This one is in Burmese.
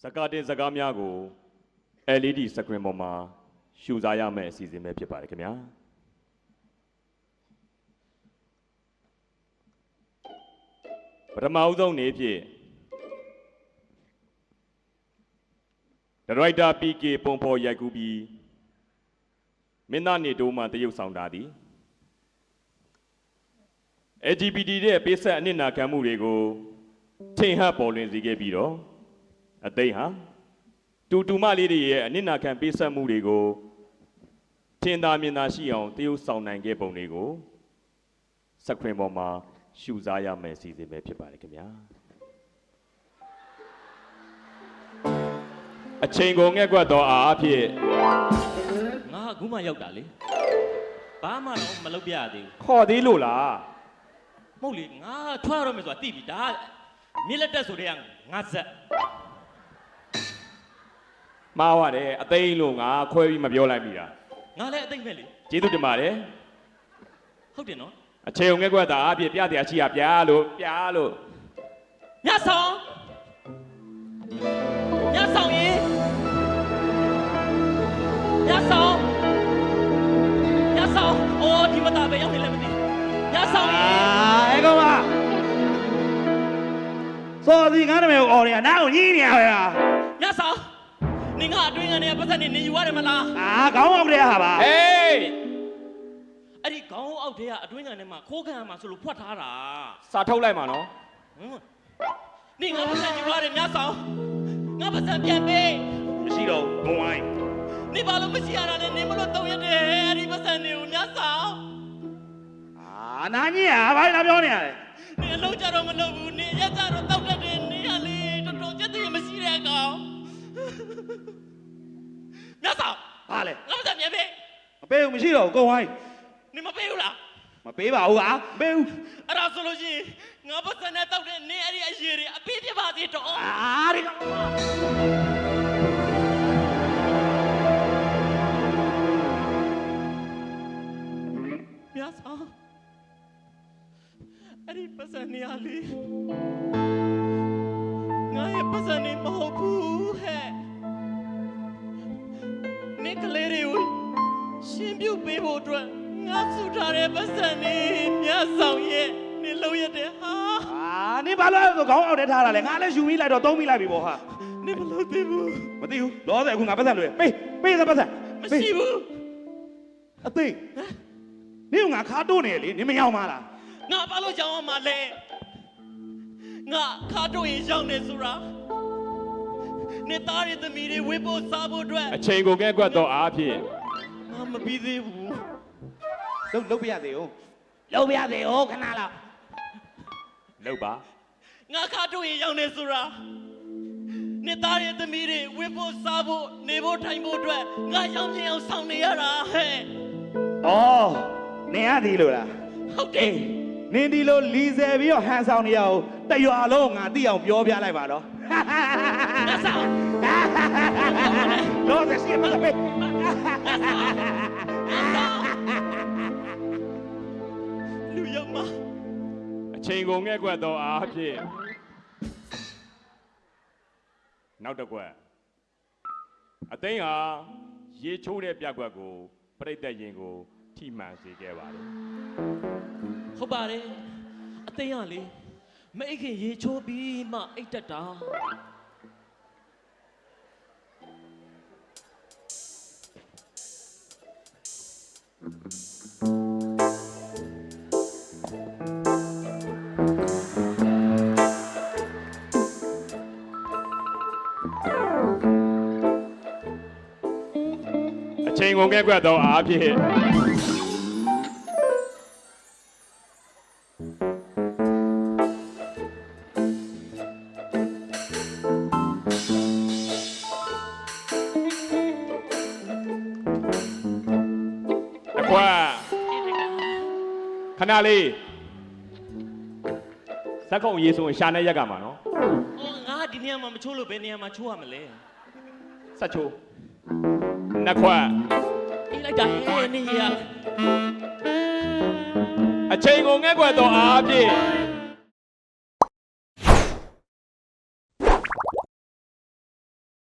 စကားတင်စကားများကို LED screen ပေါ်မှာရှုစားရမယ့်အစီအစဉ်ပဲဖြစ်ပါတယ်ခင်ဗျာပထမဦးဆုံးနေ့ဖြင့်ဒါရိုက်တာ PK ပုံဖော်ရိုက်ကူးပြီးမင်းသားနေတိုးမှတရုပ်ဆောင်တာသည် LGBT ရဲ့ပေးဆက်အနစ်နာခံမှုတွေကိုထင်ဟပ်ပေါ်လွင်စေခဲ့ပြီးတော့အသိဟာတူမလေးတွေရဲ့အနစ်နာခံပေးဆက်မှုတွေကိုထင်သာမြင်သာရှိအောင်တရုပ်ဆောင်နိုင်ခဲ့ပုံတွေကိုစခရင်ပေါ်မှာရှုစားရမယ့်အစီအစဉ်ပဲဖြစ်ပါတယ်ခင်ဗျာအချိန်ကိုငှက်ကွက်တော့အားဖြင့်ငါအခုမှရောက်တာလေဘာမှတော့မလုပ်ပြရသေးဘူးခေါ်သေးလို့လားမဟုတ်လေငါထွက်ရတော့မယ်ဆိုတာသိပြီဒါမြစ်လက်တက်ဆိုတဲ့ငါဇက်မှားပါတယ်အသိန်းလို့ငါခွဲပြီးမပြောလိုက်မိတာငါလည်းအသိမ့်ပဲလေကျေးဇူးတင်ပါတယ်ဟုတ်တယ်နော်အချိန်ငှက်ကွက်တာအားဖြင့်ပြတရားရှိရပြားလို့ညဆောင်ရေညဆောင်အိုးဒီမတာပဲရောက်နေလည်းမသိညဆောင်ရေအဲ့ကောင်မစောစီငါနာမည်ကိုအော်နေရနားကိုညှိနေရပဲညဆောင်နင်ကအတွင်းကနေပတ်သက်နေယူရတယ်မလားခေါင်းအောက်တည်းဟာပါဟေးအဲ့ဒီခေါင်းအောက်တည်းကအတွင်းကနေမှခိုးခံရမှာဆိုလို့ဖွက်ထားတာစာထုတ်လိုက်မှာနော်နင်ငါပတ်သက်ယူရတယ်ညဆောင်ငါပတ်သက်ပြန်ပေးမရှိတော့ဘုံဝိုင်းနေဘာလို့မရှိရတာလဲနေမလို့တောင်းရတယ်အဲ့ဒီပတ်စံနေကိုညဆောင်နာကြီးဘာလာပြောနေရလဲနေအလုံးကြတော့မလုပ်ဘူးနေရက်ကြတော့တောက်တတ်တယ်နေရလေတော်တော်ကြက်တည်းမရှိတဲ့ကောင်ညဆောင်ဘာလဲငါပတ်စံပြန်ပေးမပေးဘူးမရှိတော့ဘူးဘုံဝိုင်းနေမပေးဘူးလားမပေးပါဘူးမပေးဘူးအဲ့ဒါဆိုလို့ရှိရင်ငါပတ်စံနဲ့တောက်တဲ့နေအဲ့ဒီအရေးတွေအပေးပြပါသေးတော့ဒီကောင်မြတ်ဆောင်အဲ့ဒီပတ်စံနေရလေငါရဲ့ပတ်စံနေမဟုတ်ဘူးဟဲ့နေကလေးတွေကိုရှင်းပြပေးဖို့အတွက်ငါစုထားတဲ့ပတ်စံနေမြတ်ဆောင်ရဲ့နေလုံးရတဲ့ဟာနေဘာလို့ဆိုခေါင်းအောက်ထဲထားတာလဲငါလည်းယူမိလိုက်တော့သုံးမိလိုက်ပြီပေါ့ဟာနေမလို့သိဘူးမသိဘူးလောဆယ်အခုငါပတ်စံလွယ်ပေးစပတ်စံမရှိဘူးအသိနေငါခါတိုးနေလေနေမရောက်မလားငါဘာလို့ကြောင်းအောင်မလဲငါခါတိုးရင်ရောက်နေဆိုတာနေသားရသမီးတွေဝေးဖို့စားဖို့အတွက်အချိန်ကိုငှက်ကွက်တော့အားဖြင့်ငါမပြီးသေးဘူးလုပ်ပြရသေးဦးလုပ်ပြရသေးဦးခဏလောက်လုပ်ပါငါခါတိုးရင်ရောက်နေဆိုတာနေသားရသမီးတွေဝေးဖို့စားဖို့နေဖို့ထိုင်ဖို့အတွက်ငါရောက်နေအောင်ဆောင်နေရတာဟဲ့နေရသည်လို့လားဟုတ်တယ်နင်းဒီလိုလီဆယ်ပြီးတော့ဟန်ဆောင်နေရအောင်တရွာလုံးငါသိအောင်ပြောပြလိုက်ပါတော့ငါဆောင်လို့သက်ရှိမလားပဲလူရမအချိန်ကိုငှက်ကွက်တော့အားဖြင့်နောက်တစ်ကွက်အသိန်းဟာရေချိုးတဲ့ပြက်ကွက်ကိုပြိတ္တရင်ကိုထိမှန်စေခဲ့ပါတယ်ဟုတ်ပါတယ်အသိရလေမအိတ်ခင်ရေချိုးပြီးမှအိတ်တက်တာအချိန်ကိုငှက်ကွက်တော့အားဖြင့်ခဏလေးဇက်ခုံရေးဆိုရင်ရှာနဲ့ရက်ကမှာနော်ငါဒီနေရာမှာမချိုးလို့ဘယ်နေရာမှာချိုးရမလဲစက်ချိုးနှစ်ခွက်အေးလိုက်တာဟဲ့နေရအချိန်ကိုငှက်ကွက်တော့အားဖြင့်